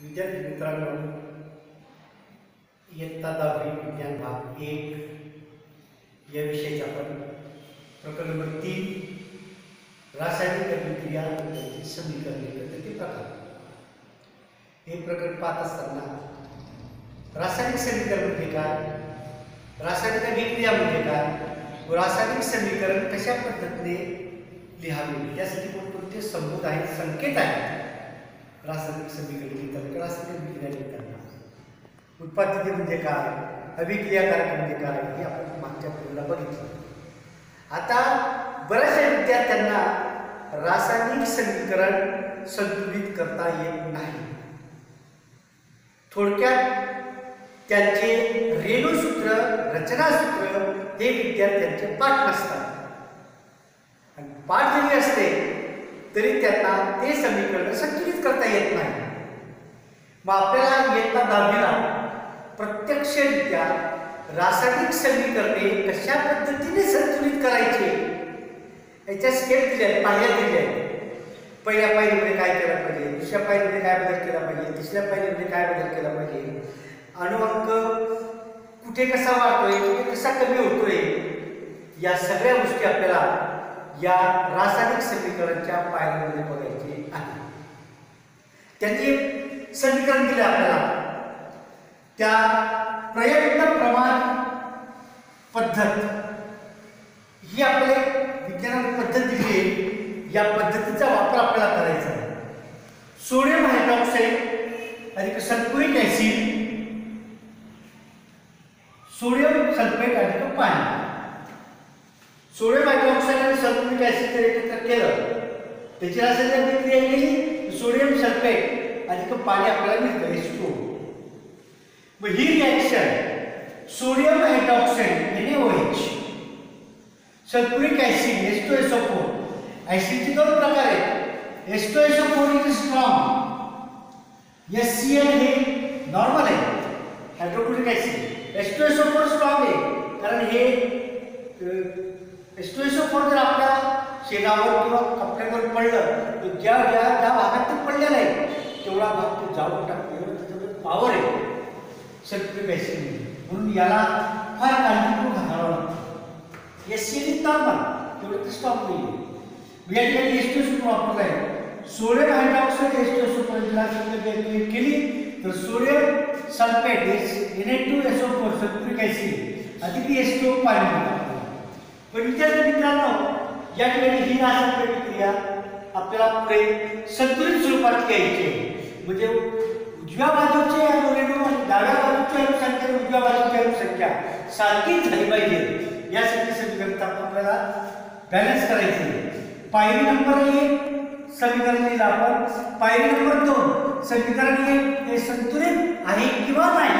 विद्यार्थी मित्रांनो, इयत्ता 10वी विज्ञान भाग 1 या विषयाचे आपण प्रकरण नंबर 3 रासायनिक अभिक्रिया आणि त्यांची समीकरणे पद्धती प्रकार हे प्रकरण पाहत असताना रासायनिक समीकरण म्हणजे काय, रासायनिक अभिक्रिया म्हणजे काय व रासायनिक समीकरण कशा पद्धतीने लिहावे यासाठी कोणकोणते संबोध आहेत, संकेत आहेत रासायनिक समीकरण लिहिताना, रासायनिक अभिक्रिया लिहिताना उत्पादित म्हणजे काय, अभिक्रियाकारक म्हणजे काय हे आपण मागच्या पिढीला बघितलं. आता बऱ्याचशा विद्यार्थ्यांना रासायनिक समीकरण संतुलित करता येत नाही. थोडक्यात त्यांचे रेणूसूत्र, रचनासूत्र हे विद्यार्थ्यांचे पाठ नसतात आणि पाठ जरी असते तरी त्यांना ते समीकरण संतुलित करता येत नाही. मग आपल्याला इयत्ता 10वीला प्रत्यक्षरित्या रासायनिक समीकरणे कशा पद्धतीने संतुलित करायचे याच्या स्टेप दिल्या आहेत, पायऱ्या दिल्या आहेत. पहिल्या पायरीमध्ये काय केलं पाहिजे, दुसऱ्या पायरीमध्ये काय बदल केला पाहिजे, तिसऱ्या पायरीमध्ये काय बदल केला पाहिजे, अणुअंक कुठे कसा वाढतोय, कुठे कसा कमी होतोय, या सगळ्या गोष्टी आपल्याला या रासायनिक समीकरणाच्या पायरीमध्ये बघायचे आहे. त्यांनी समीकरण दिले आपल्याला, त्या प्रयत्न प्रमाण पद्धत ही आपल्याला विज्ञानाची पद्धत दिली आहे. या पद्धतीचा वापर आपल्याला करायचा आहे. सोडियम हायड्रॉक्साईड अधिक सल्फ्युरिक ऍसिड, सोडियम सल्फेट अधिक पाणी. सोडियम हायड्रॉक्साईड आणि सल्फ्युरिक ऍसिड जर एकत्र केलं, त्याची रासायनिक अभिक्रिया केली, सोडियम सल्फेट अधिक पाणी आपल्याला मिळतं H2O. मग ही reaction sodium hydroxide NaOH, sulphuric acid H2SO4. ऍसिडचे दोन प्रकार आहेत, H2SO4 इज स्ट्रॉंग, HCl हे नॉर्मल आहे. हायड्रोक्लोरिक ऍसिड H2SO4 स्ट्रॉंग आहे, कारण हे H2SO4 जर आपल्या शेणावर किंवा कपड्यावर पडलं तर ज्या भागात ते पडलेलं आहे तेवढा भाग ते जाळून टाकतो, एवढं त्याच्यामध्ये पॉवर आहे सल्फ्युरिक ऍसिड. म्हणून याला फार काळजीपूर्वक हाताळावं लागतं. HCl नॉर्मल, तेवढं ते स्ट्रॉंग नाही. या ठिकाणी H2SO4 वापरला आहे. सोडियम हायड्रॉक्साईड H2SO4 केली तर sodium sulphate Na2SO4 sulphuric acid अधिक H2O पाणी. पण विद्यार्थी मित्रांनो, या ठिकाणी ही रासायनिक अभिक्रिया आपल्याला पुढे संतुलित स्वरूपात घ्यायची आहे. म्हणजे उजव्या बाजूचे रेणू डाव्या बाजूची अणुसंख्या, उजव्या बाजूची अणुसंख्या सारखीच झाली पाहिजे यासाठी समीकरण आपल्याला बॅलन्स करायचे आहे. पायरी नंबर 1 समीकरण लिहिलं आपण. पायरी नंबर 2 समीकरण हे संतुलित आहे किंवा नाही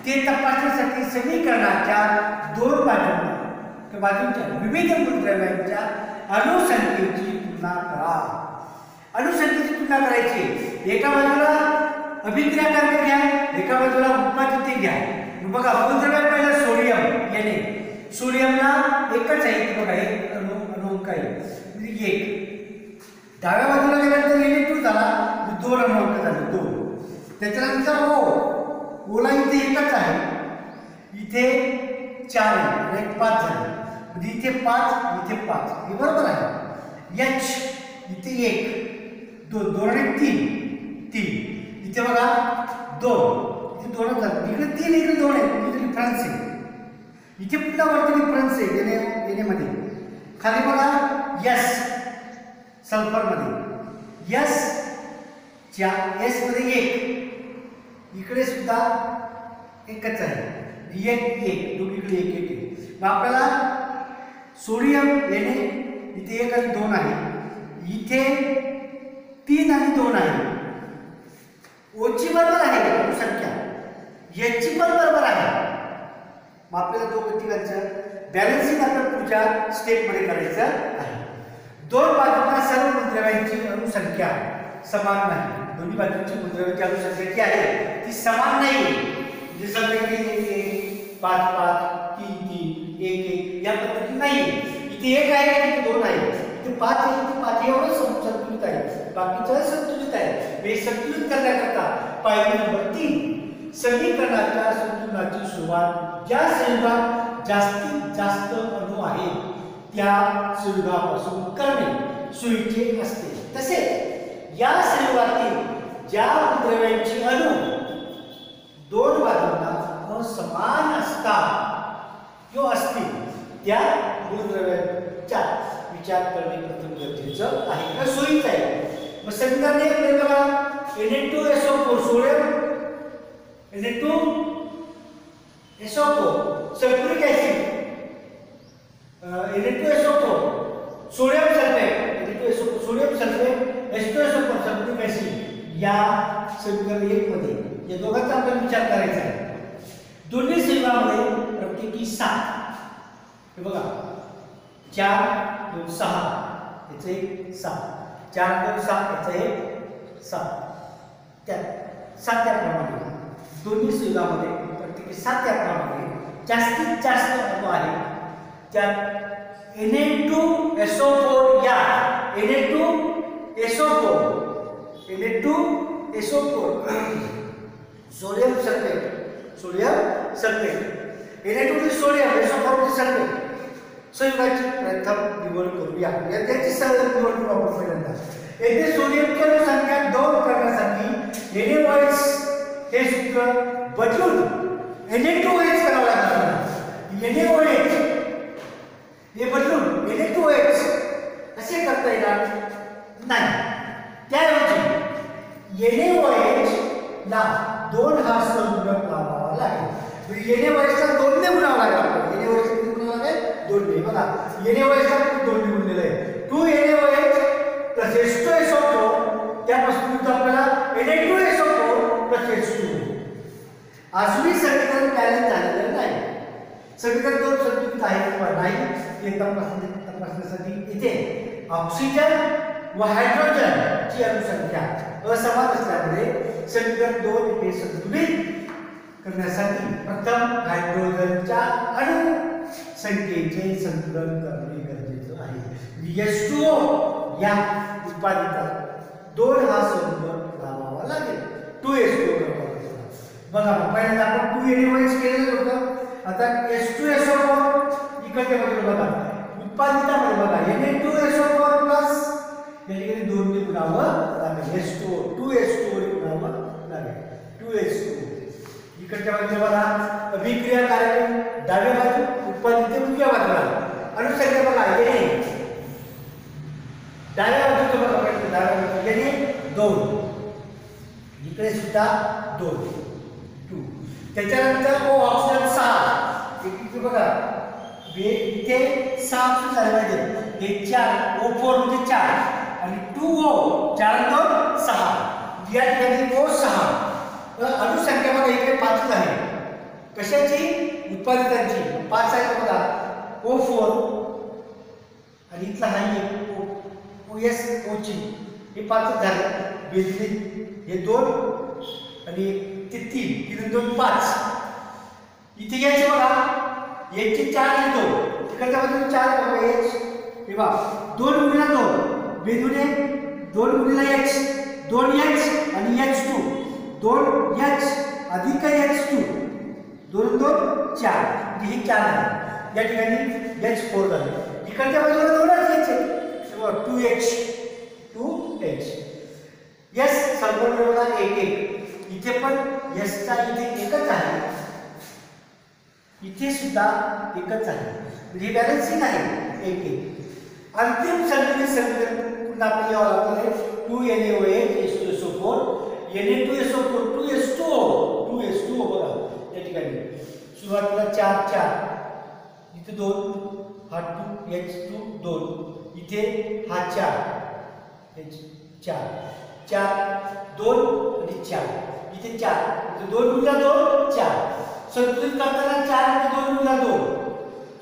ते तपासण्यासाठी समीकरणाच्या दोन बाजूंच्या विविध मूलद्रव्यांच्या अणुसंख्येची तुलना करा. अणुसंख्येची तुलना करायची. एका बाजूला अभिक्रियाकारक घ्या, एका बाजूला उत्पादित घ्या. बघा, मूलद्रव्य पहिलं सोडियम Na. सोडियमला एकच आहे, बघा एक अणुअंक आहे, म्हणजे 1. डाव्या बाजूला गेल्यानंतर Na2 झाला, 2 अणुअंक झाले, 2. त्याच्यानंतर ओला इथे एकच आहे, इथे 4 आहे आणि 5 झाले, म्हणजे इथे 5 इथे 5, हे बरोबर आहे. H इथे 1 2 2 आणि 3 इथे बघा 2 इथे 2 झाले, इकडे 3 इकडे 2 आहे, इथे डिफरन्स आहे. इथे पुन्हा वरती डिफरन्स आहे Na मध्ये. खाली बघा S सल्फर मध्ये S मध्ये 1, इकडे सुद्धा एकच आहे, 1 दोघीकडे 1. मग आपल्याला सोडियम Na इथे 1 आणि 2 आहे, इथे 3 आणि 2 आहे. ओची बरोबर आहे अणुसंख्या, याची पण बरोबर आहे. मग आपल्याला दोघं तिघांचं बॅलन्सिंग आपल्याला पुढच्या स्टेपमध्ये करायचं आहे. दोन बाजूंना सर्व मूलद्रव्यांची अणुसंख्या समान नाही. दोन्ही बाजूंची मूलद्रव्यांची अणुसंख्या जी आहे ती समान नाही. म्हणजे समजा 5 5 3 3 1 1 या पद्धतीने नाही. इथे 1 आहे, इथे 2 आहे, इथे 5 आहे, इथे 5 एवढं संतुलित आहे, बाकीचं संतुलित आहे. हे संतुलित करण्याकरता पायरी नंबर 3, समीकरणाच्या संतुलनाची सुरुवात ज्या संयुगात जास्तीत जास्त अणू आहेत त्या संयुगापासून करणे सोयीचे असते. तसेच या संयुगातील ज्या मूलद्रव्यांची अणू दोन बाजूंना असमान असतात किंवा असतील त्या मूलद्रव्यांचा विचार करणे प्रथम गरजेचं आहे किंवा सोयीचं आहे. मग समीकरण 1 मध्ये बघा Na2SO4 sodium Na2SO4 sulphuric acid Na2SO4 sodium sulphate Na2SO4 sodium sulphate H2SO4 sulphuric acid या समीकरण 1 मध्ये या दोघांचा आपण विचार करायचा आहे. दोन्ही संयुगामध्ये प्रत्येकी 7 हे बघा 4 2 6 याचं एक 7 4 2 6 याचं एक 7 त्या 7 त्याप्रमाणे दोन्ही संयुगामध्ये प्रत्येकी 7 त्याप्रमाणे जास्तीत जास्त अणू आहे त्यात Na2SO4 या Na2SO4 sodium sulphate Na2 sodium SO4 sulphate संयुगाची प्रथम निवड करूया. याची सरळ निवड करू आपण पहिल्यांदा. येथे सोडियमची अणुसंख्या 2 करण्यासाठी NaOH हे सूत्र बदलून Na2OH करावं लागणार. NaOH हे बदलून Na2OH असे करता येणार नाही. त्याऐवजी NaOH ला 2 हा संयुग लावावा लागेल. NaOH ला 2 ने गुणावं लागेल. NaOH ला गुणावं लागेल 2 ने. बघा NaOH ला 2 ने गुणलेलं आहे. 2 NaOH प्लस H2SO4 त्यापासून आपल्याला Na2SO4 प्लस H2. अजूनही समीकरण बॅलन्स झालेलं नाही. समीकरण 2 संतुलित आहे किंवा नाही हे तपासण्यासाठी इथे ऑक्सिजन व हायड्रोजन ची अणुसंख्या असमान असल्यामुळे समीकरण 2 हे संतुलित करण्यासाठी प्रथम हायड्रोजनच्या अणु संख्येचे संतुलन करणे गरजेचं आहे. H2O या उत्पादितात 2 हा संयुग लावावा लागेल. 2H2O लावावा लागेल. बघा पहिल्यांदा आपण 2 NaOH केलेलं होतं. आता H2SO4 इकडच्या बाजूला बघा उत्पादितामध्ये बघा Na2SO4 प्लस या ठिकाणी 2 ने गुणावं लागेल. H2O 2H2O ने गुणावं लागेल. 2H2O इकडच्या बाजूला बघा अभिक्रिया कार्यक्रम डाव्या बाजू उत्पादित उजव्या बाजूला अणुसंख्या बघा Na डाव्या बाजूला बघा पहिल्यांदा डाव्या बाजूला Na2 इकडे सुद्धा 2 त्याच्यानंतर O ऑक्सिजन 6 इथे बघा इथे 6 झाले पाहिजे. हे 4 O4 म्हणजे 4 आणि 2O 4 2 6 या ठिकाणी O 6 अणुसंख्या बघा इकडे 5 आहे. कशाची उत्पादितांची 5 आहे बघा O4 आणि इथला हा OS ची हे 5 झाले. बेंझिन हे 2 आणि ते 3 2 5 इथे घ्यायचे बघा H 4 येतो तिकडच्या बाजूला 4 बघा H हे बघा 2 गुणिले 2 बेंझिन 2 गुणिले H 2H आणि H2 2H अधिक H2 2 2 4 म्हणजे हे 4 आहे. या ठिकाणी H4 झाले. इकडच्या बाजूला 2च घ्यायचे 2H यस सल्फर बघा 1 1 इथे पण S चा इथे एकच आहे. इथे सुद्धा एकच आहे. म्हणजे बॅलन्सिंग आहे 1 1. अंतिम संतुलित समीकरण पुन्हा आपण यावं लागणार आहे 2 NaOH H2SO4 Na2SO4 2H2O बघा या ठिकाणी सुरुवातीला 4 4 इथे 2 हा 2H2 2 इथे हा 4 H 4 4 2 आणि 4 इथे 4 इथे 2 गुणिले 2 4 संतुलित करताना 4 आणि 2 गुणिले 2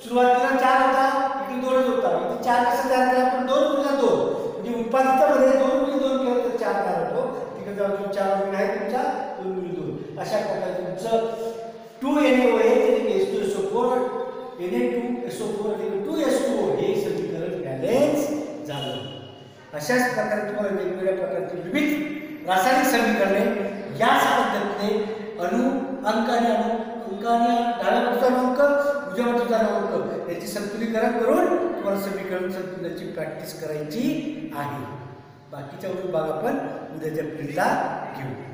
सुरुवातीला 4 होता इथे 2च होता. इथे 4 कसं तयार केला आपण 2 गुणिले 2 म्हणजे उत्पादितामध्ये 2 गुणिले 2 केलं तर 4 तयार होतो. तिकडे जाऊन 4 गुणिले आहे तुमचा 2 गुणिले 2 अशा प्रकारे तुमचं 2 NaOH H2SO4 Na2SO4 2H2O हे समीकरण बॅलन्स झालं. अशाच प्रकारे तुम्हाला वेगवेगळ्या प्रकारचे विविध रासायनिक समीकरणे याच पद्धतीने अणू अंक आणि डाव्या बाजूचा अंक उजव्या बाजूचा अंक याची संतुलीकरण करून तुम्हाला समीकरण संतुलनाची प्रॅक्टिस करायची आहे. बाकीच्या भाग आपण उद्याच्या पिढीला घेऊ.